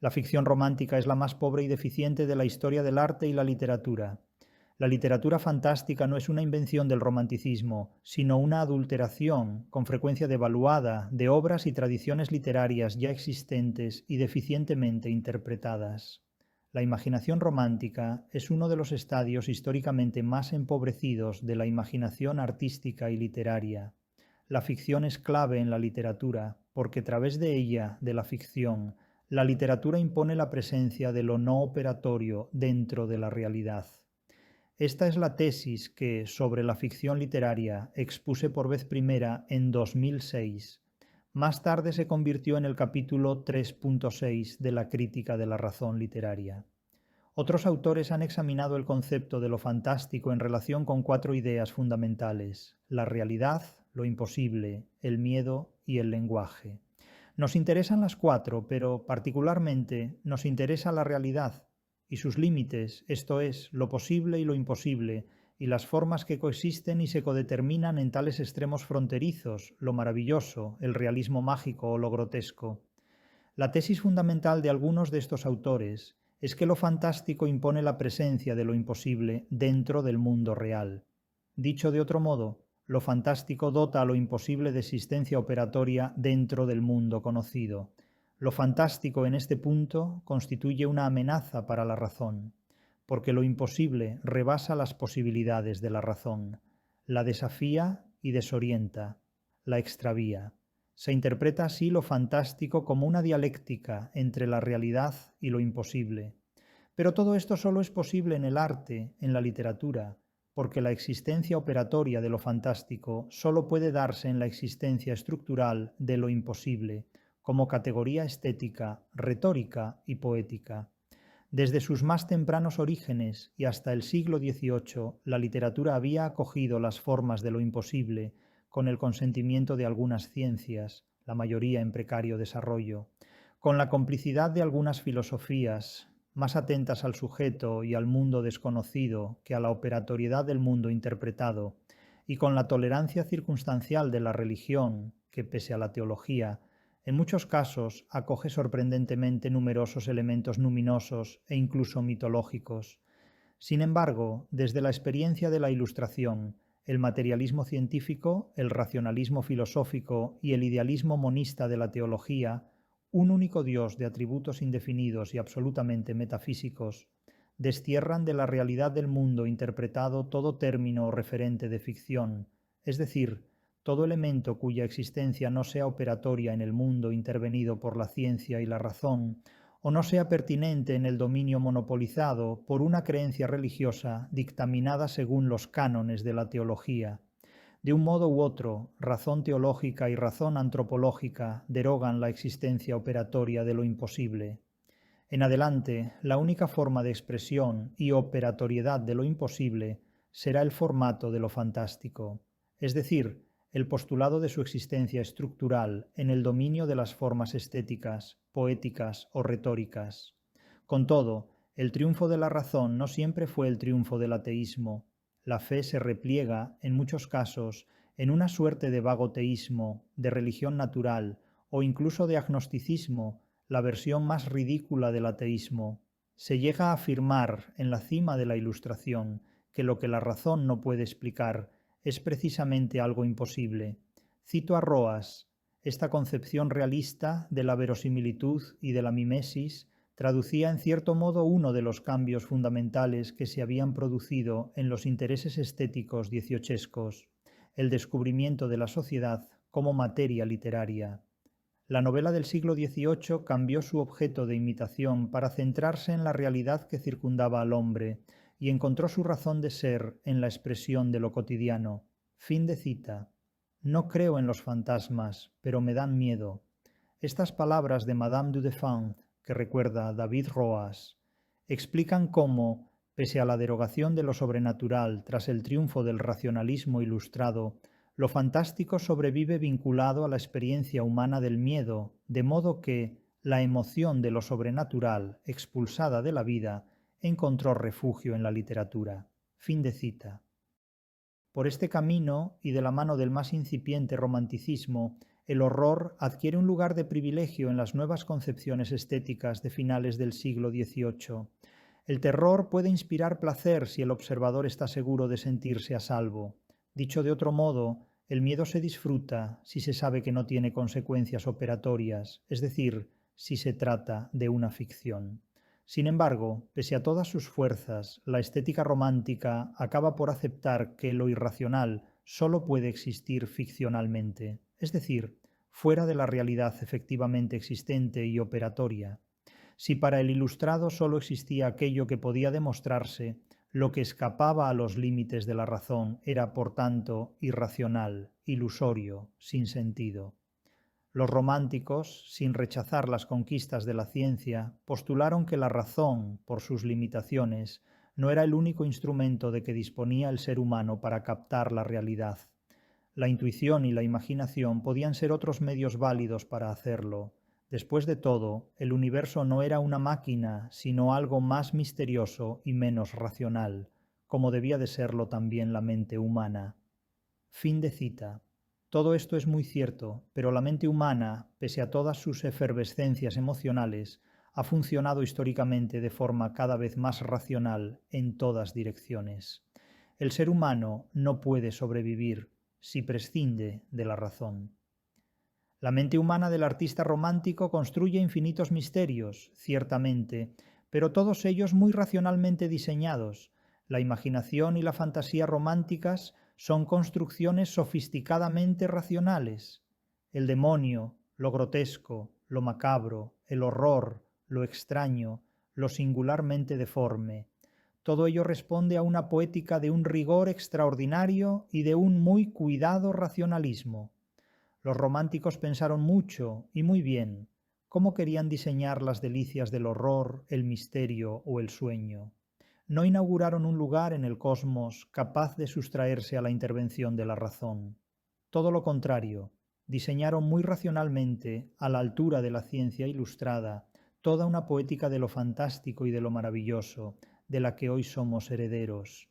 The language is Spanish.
La ficción romántica es la más pobre y deficiente de la historia del arte y la literatura. La literatura fantástica no es una invención del romanticismo, sino una adulteración, con frecuencia devaluada, de obras y tradiciones literarias ya existentes y deficientemente interpretadas. La imaginación romántica es uno de los estadios históricamente más empobrecidos de la imaginación artística y literaria. La ficción es clave en la literatura, porque a través de ella, de la ficción, la literatura impone la presencia de lo no operatorio dentro de la realidad. Esta es la tesis que, sobre la ficción literaria, expuse por vez primera en 2006. Más tarde se convirtió en el capítulo 3.6 de la crítica de la razón literaria. Otros autores han examinado el concepto de lo fantástico en relación con cuatro ideas fundamentales: la realidad, lo imposible, el miedo y el lenguaje. Nos interesan las cuatro, pero particularmente nos interesa la realidad y sus límites, esto es, lo posible y lo imposible, y las formas que coexisten y se codeterminan en tales extremos fronterizos, lo maravilloso, el realismo mágico o lo grotesco. La tesis fundamental de algunos de estos autores es que lo fantástico impone la presencia de lo imposible dentro del mundo real. Dicho de otro modo, lo fantástico dota a lo imposible de existencia operatoria dentro del mundo conocido. Lo fantástico en este punto constituye una amenaza para la razón, porque lo imposible rebasa las posibilidades de la razón, la desafía y desorienta, la extravía. Se interpreta así lo fantástico como una dialéctica entre la realidad y lo imposible. Pero todo esto solo es posible en el arte, en la literatura, porque la existencia operatoria de lo fantástico solo puede darse en la existencia estructural de lo imposible, como categoría estética, retórica y poética. Desde sus más tempranos orígenes y hasta el siglo XVIII, la literatura había acogido las formas de lo imposible con el consentimiento de algunas ciencias, la mayoría en precario desarrollo, con la complicidad de algunas filosofías, más atentas al sujeto y al mundo desconocido que a la operatoriedad del mundo interpretado, y con la tolerancia circunstancial de la religión, que pese a la teología, en muchos casos acoge sorprendentemente numerosos elementos luminosos e incluso mitológicos. Sin embargo, desde la experiencia de la Ilustración, el materialismo científico, el racionalismo filosófico y el idealismo monista de la teología, un único Dios de atributos indefinidos y absolutamente metafísicos, destierran de la realidad del mundo interpretado todo término o referente de ficción, es decir, todo elemento cuya existencia no sea operatoria en el mundo intervenido por la ciencia y la razón, o no sea pertinente en el dominio monopolizado por una creencia religiosa dictaminada según los cánones de la teología. De un modo u otro, razón teológica y razón antropológica derogan la existencia operatoria de lo imposible. En adelante, la única forma de expresión y operatoriedad de lo imposible será el formato de lo fantástico, es decir, el postulado de su existencia estructural en el dominio de las formas estéticas, poéticas o retóricas. Con todo, el triunfo de la razón no siempre fue el triunfo del ateísmo. La fe se repliega, en muchos casos, en una suerte de vago teísmo, de religión natural o incluso de agnosticismo, la versión más ridícula del ateísmo. Se llega a afirmar en la cima de la Ilustración que lo que la razón no puede explicar es precisamente algo imposible. Cito a Roas: esta concepción realista de la verosimilitud y de la mimesis traducía en cierto modo uno de los cambios fundamentales que se habían producido en los intereses estéticos dieciochescos, el descubrimiento de la sociedad como materia literaria. La novela del siglo XVIII cambió su objeto de imitación para centrarse en la realidad que circundaba al hombre y encontró su razón de ser en la expresión de lo cotidiano. Fin de cita. No creo en los fantasmas, pero me dan miedo. Estas palabras de Madame du Deffand, que recuerda a David Roas, explican cómo, pese a la derogación de lo sobrenatural tras el triunfo del racionalismo ilustrado, lo fantástico sobrevive vinculado a la experiencia humana del miedo, de modo que la emoción de lo sobrenatural, expulsada de la vida, encontró refugio en la literatura. Fin de cita. Por este camino, y de la mano del más incipiente romanticismo, el horror adquiere un lugar de privilegio en las nuevas concepciones estéticas de finales del siglo XVIII. El terror puede inspirar placer si el observador está seguro de sentirse a salvo. Dicho de otro modo, el miedo se disfruta si se sabe que no tiene consecuencias operatorias, es decir, si se trata de una ficción. Sin embargo, pese a todas sus fuerzas, la estética romántica acaba por aceptar que lo irracional solo puede existir ficcionalmente, es decir, fuera de la realidad efectivamente existente y operatoria. Si para el ilustrado solo existía aquello que podía demostrarse, lo que escapaba a los límites de la razón era, por tanto, irracional, ilusorio, sin sentido. Los románticos, sin rechazar las conquistas de la ciencia, postularon que la razón, por sus limitaciones, no era el único instrumento de que disponía el ser humano para captar la realidad. La intuición y la imaginación podían ser otros medios válidos para hacerlo. Después de todo, el universo no era una máquina, sino algo más misterioso y menos racional, como debía de serlo también la mente humana. Fin de cita. Todo esto es muy cierto, pero la mente humana, pese a todas sus efervescencias emocionales, ha funcionado históricamente de forma cada vez más racional en todas direcciones. El ser humano no puede sobrevivir si prescinde de la razón. La mente humana del artista romántico construye infinitos misterios, ciertamente, pero todos ellos muy racionalmente diseñados. La imaginación y la fantasía románticas son construcciones sofisticadamente racionales. El demonio, lo grotesco, lo macabro, el horror, lo extraño, lo singularmente deforme. Todo ello responde a una poética de un rigor extraordinario y de un muy cuidado racionalismo. Los románticos pensaron mucho y muy bien cómo querían diseñar las delicias del horror, el misterio o el sueño. No inauguraron un lugar en el cosmos capaz de sustraerse a la intervención de la razón. Todo lo contrario, diseñaron muy racionalmente, a la altura de la ciencia ilustrada, toda una poética de lo fantástico y de lo maravilloso, de la que hoy somos herederos.